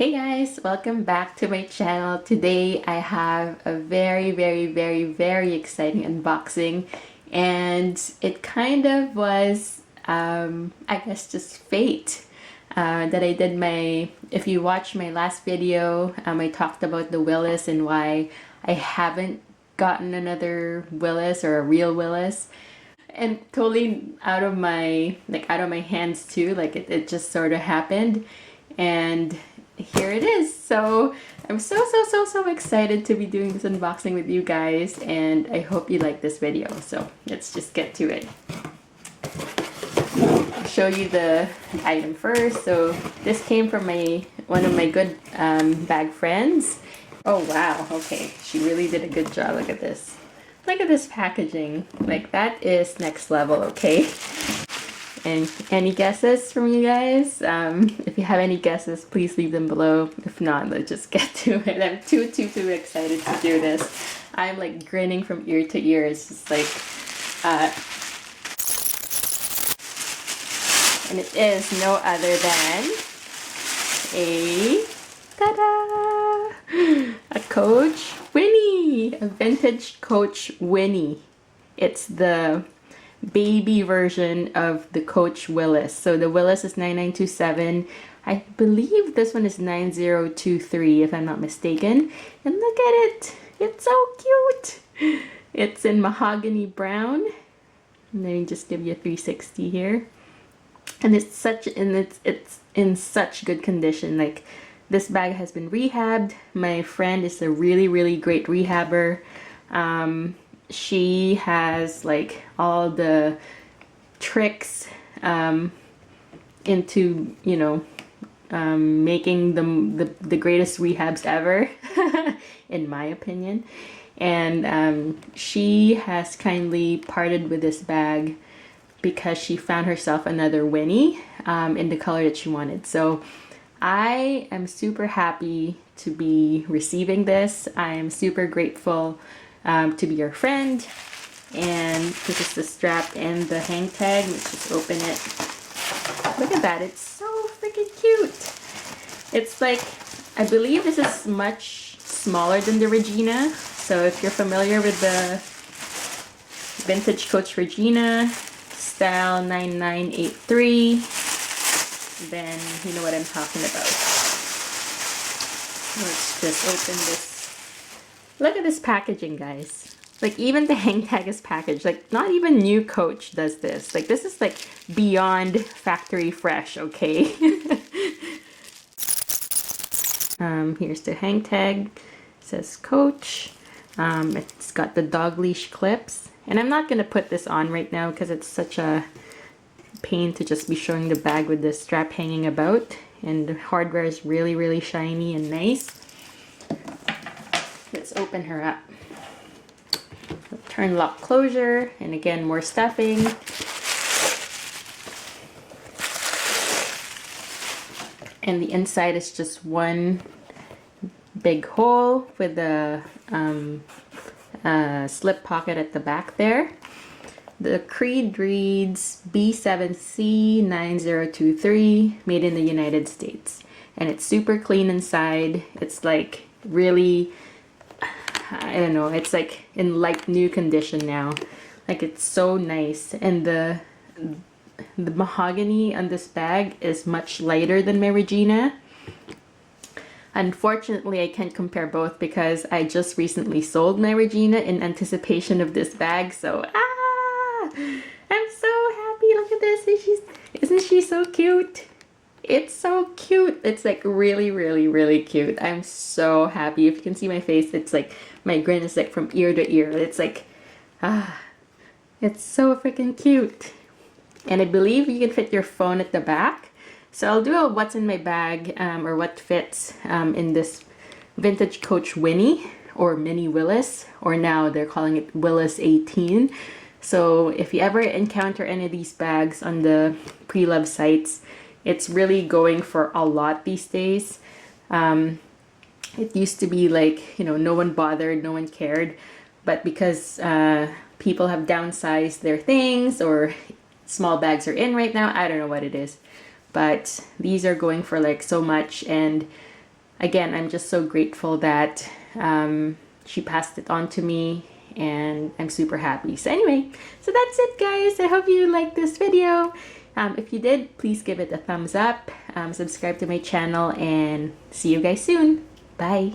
Hey guys, welcome back to my channel. Today I have a very exciting unboxing, and it kind of was I guess just fate that I did if you watched my last video, I talked about the Willis and why I haven't gotten another Willis or a real Willis, and totally out of my hands too. Like it just sort of happened, and here it is. So I'm so excited to be doing this unboxing with you guys, and I hope you like this video. So let's just get to it. I'll show you the item first. So this came from one of my good bag friends. Oh wow, okay, she really did a good job. Look at this. Look at this packaging. Like, that is next level, okay? And any guesses from you guys? If you have any guesses, please leave them below. If not, let's just get to it. I'm too excited to do this. I'm like grinning from ear to ear. It's just like, and it is no other than a Coach Winnie, a vintage Coach Winnie. It's the baby version of the Coach Willis. So the Willis is 9927. I believe this one is 9023 if I'm not mistaken. And look at it. It's so cute. It's in mahogany brown. And let me just give you a 360 here. And it's in such good condition. Like, this bag has been rehabbed. My friend is a really great rehabber. She has like all the tricks into, you know, making the greatest rehabs ever, in my opinion. And she has kindly parted with this bag because she found herself another Winnie in the color that she wanted. So I am super happy to be receiving this. I am super grateful to be your friend. And this is the strap and the hang tag. Let's just open it. Look at that. It's so freaking cute. It's like, I believe this is much smaller than the Regina. So if you're familiar with the vintage Coach Regina style 9983, then you know what I'm talking about. Let's just open this. Look at this packaging, guys. Like, even the hang tag is packaged. Like, not even new Coach does this. Like, this is like beyond factory fresh, okay? Here's the hang tag. It says Coach. It's got the dog leash clips. And I'm not gonna put this on right now because it's such a pain to just be showing the bag with the strap hanging about, and the hardware is really shiny and nice. Let's open her up. Turn lock closure, and again, more stuffing. And the inside is just one big hole with a slip pocket at the back there. The creed reads B7C9023, made in the United States. And it's super clean inside. It's like really, I don't know, it's like in like new condition now. Like, it's so nice. And the mahogany on this bag is much lighter than my Regina. Unfortunately, I can't compare both because I just recently sold my Regina in anticipation of this bag. So, I'm so happy. Look at this. Isn't she so cute? It's so cute. It's like really cute. I'm so happy. If you can see my face, it's like my grin is like from ear to ear. It's like, it's so freaking cute. And I believe you can fit your phone at the back. So I'll do a what's in my bag, or what fits in this vintage Coach Winnie, or Mini Willis, or now they're calling it Willis 18. So if you ever encounter any of these bags on the pre-love sites, it's really going for a lot these days. It used to be like, you know, no one bothered, no one cared. But because people have downsized their things, or small bags are in right now, I don't know what it is. But these are going for like so much, and again, I'm just so grateful that she passed it on to me, and I'm super happy. So anyway, so that's it, guys. I hope you liked this video. If you did, please give it a thumbs up, subscribe to my channel, and see you guys soon. Bye.